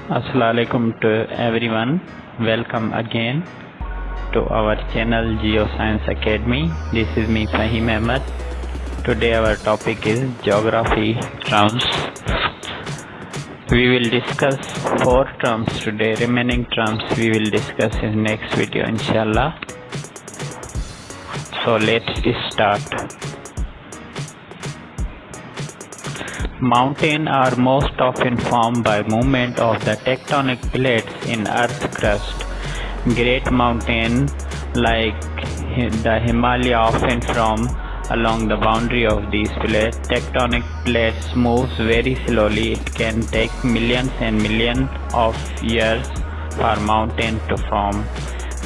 Assalamualaikum to everyone. Welcome again to our channel Geoscience Academy. This is me Fahim Ahmed. Today our topic is geography terms. We will discuss 4 terms today. Remaining terms we will discuss in next video inshallah. So let's start. Mountains are most often formed by movement of the tectonic plates in Earth's crust. Great mountains like the Himalaya often form along the boundary of these plates. Tectonic plates moves very slowly. It can take millions and millions of years for mountain to form.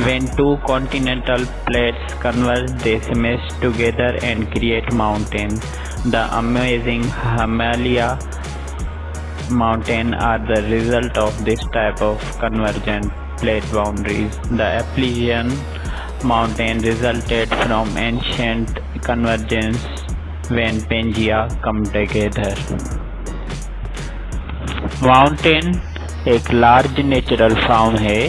When two continental plates converge, they smash together and create mountains. The amazing Himalaya mountains are the result of this type of convergent plate boundaries. The Appalachian mountain resulted from ancient convergence when Pangea come together. Mountain एक large natural form है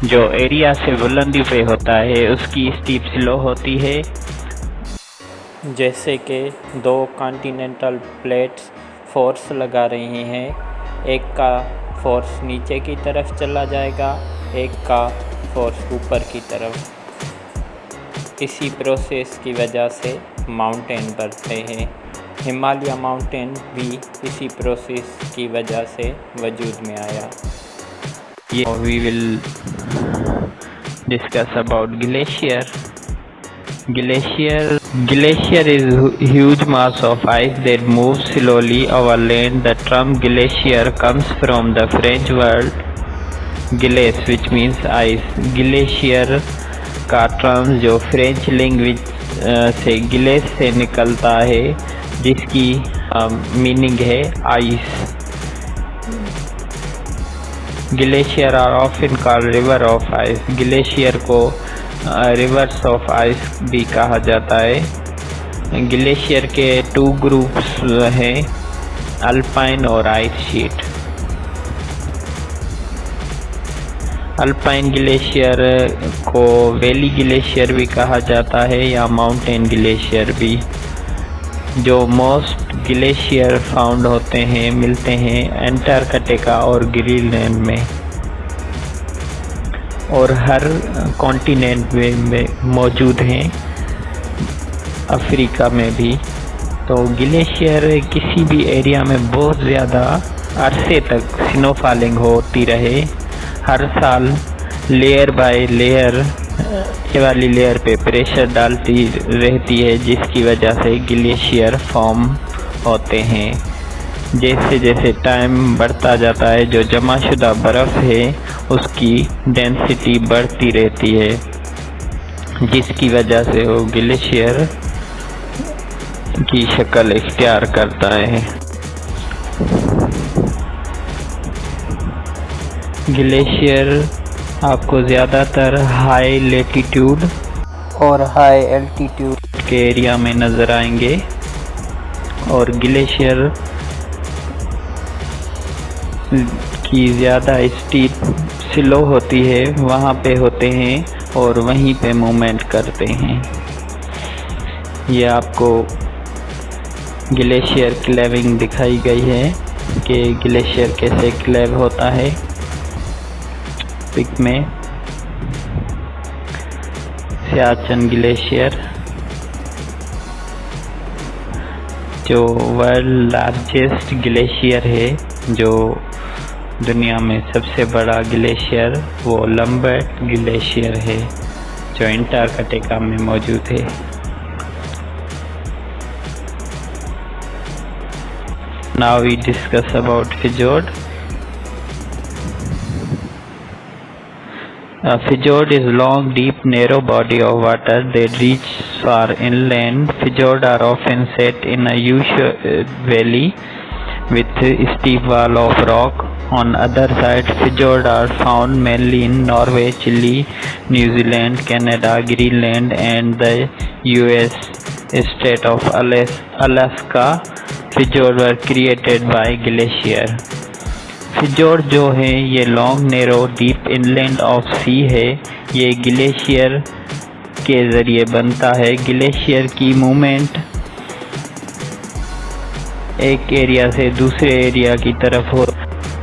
जो area से बुलंदी पे होता है, उसकी steep slow होती है। जैसे कि 2 कॉन्टिनेंटल प्लेट्स फोर्स लगा रही हैं, एक का फोर्स नीचे की तरफ चला जाएगा, एक का फोर्स ऊपर की तरफ। इसी प्रोसेस की वजह से माउंटेन बढ़ते हैं। हिमालय माउंटेन भी इसी प्रोसेस की वजह से वजूद में आया। We will discuss about glacier. Glacier is huge mass of ice that moves slowly over land. The term glacier comes from the French word glace, which means ice. Glacier का term जो French language से गिलेस से निकलता है, जिसकी meaning है ice. Glacier are often called river of ice. Glacier को रिवर्स ऑफ आइस भी कहा जाता है। ग्लेशियर के 2 ग्रुप्स हैं, अल्पाइन और आइस शीट। अल्पाइन ग्लेशियर को वैली ग्लेशियर भी कहा जाता है या माउंटेन ग्लेशियर भी। जो मोस्ट ग्लेशियर फाउंड होते हैं, मिलते हैं अंटार्कटिका और ग्रीनलैंड में और हर कॉन्टिनेंट में मौजूद हैं, अफ्रीका में भी। तो ग्लेशियर किसी भी एरिया में बहुत ज़्यादा अरसे तक स्नोफॉलिंग होती रहे, हर साल लेयर बाय लेयर ये वाली लेयर पे प्रेशर डालती रहती है, जिसकी वजह से ग्लेशियर फॉर्म होते हैं। जैसे जैसे टाइम बढ़ता जाता है, जो जमाशुदा बर्फ़ है उसकी डेंसिटी बढ़ती रहती है, जिसकी वजह से वो ग्लेशियर की शक्ल इख्तियार करता है। ग्लेशियर आपको ज़्यादातर हाई लेटीट्यूड और हाई एल्टीट्यूड के एरिया में नज़र आएंगे, और ग्लेशियर की ज़्यादा स्टीप स्लो होती है, वहाँ पे होते हैं और वहीं पे मूवमेंट करते हैं। ये आपको ग्लेशियर क्लेविंग दिखाई गई है कि ग्लेशियर कैसे क्लेव होता है पिक में। सियाचन ग्लेशियर जो वर्ल्ड लार्जेस्ट ग्लेशियर है, जो दुनिया में सबसे बड़ा ग्लेशियर वो लम्बर्ट ग्लेशियर है, जो अंटार्कटिका में मौजूद है। Now we discuss about fjord. A fjord is long, deep, narrow body of water that reach far inland. Fjords are often set in a huge valley with a steep wall of rock. On other side, fjords are found mainly in Norway, Chile, New Zealand, Canada, Greenland, and the US state of Alaska. Fjords were created by glacier. फिजोर्ड जो है ये long narrow deep inland of sea है। ये glacier के ज़रिए बनता है। Glacier की मूवमेंट एक एरिया से दूसरे एरिया की तरफ हो।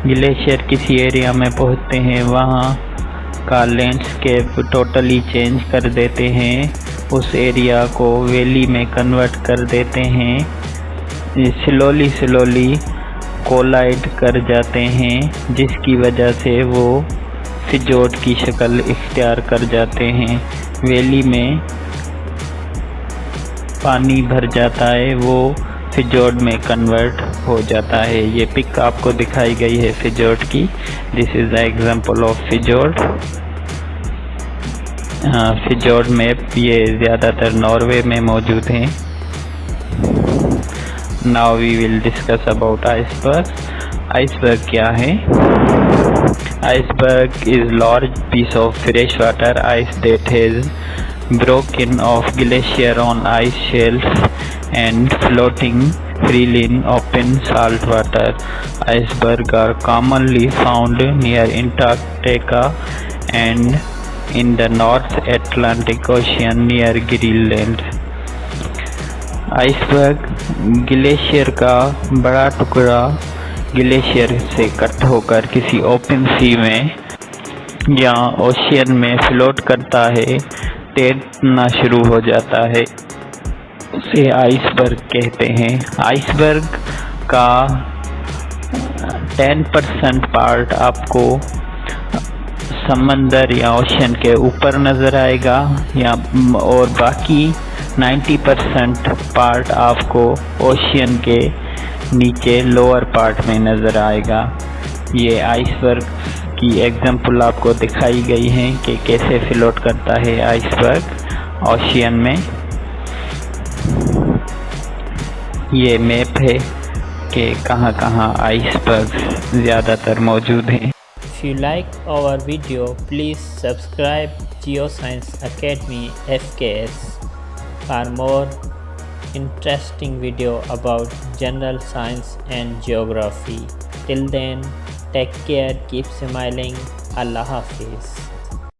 ग्लेशियर किसी एरिया में पहुंचते हैं, वहाँ का लैंडस्केप टोटली चेंज कर देते हैं, उस एरिया को वैली में कन्वर्ट कर देते हैं, स्लोली कोलाइड कर जाते हैं, जिसकी वजह से वो फिजोर्ड की शक्ल इख्तियार कर जाते हैं। वैली में पानी भर जाता है, वो फिजोर्ड में कन्वर्ट हो जाता है। ये पिक आपको दिखाई गई है फिजोर्ड की। This is the example of fjord. Fjord map ये ज़्यादातर नॉर्वे में मौजूद हैं। Now we will discuss about iceberg. Iceberg क्या है? Iceberg is large piece of fresh water ice that has broken off glacier on ice shelves and floating freely in open salt water. Icebergs are commonly found near Antarctica and in the North Atlantic Ocean near Greenland. Iceberg glacier का बड़ा टुकड़ा glacier से cut होकर किसी open सी में या ocean में float करता है, तैरना शुरू हो जाता है, उसे आइसबर्ग कहते हैं। आइसबर्ग का 10% पार्ट आपको समंदर या ओशन के ऊपर नज़र आएगा और बाकी 90% पार्ट आपको ओशियन के नीचे लोअर पार्ट में नज़र आएगा। ये आइसबर्ग की एग्जाम्पल आपको दिखाई गई है कि कैसे फ्लोट करता है आइसबर्ग ओशियन में। ये मैप है कि कहाँ कहाँ आइसबर्ग ज़्यादातर मौजूद हैं। If you like our video, please subscribe Geoscience Academy FKS for more interesting video about general science and geography. Till then, take care, keep smiling. Allah Hafiz.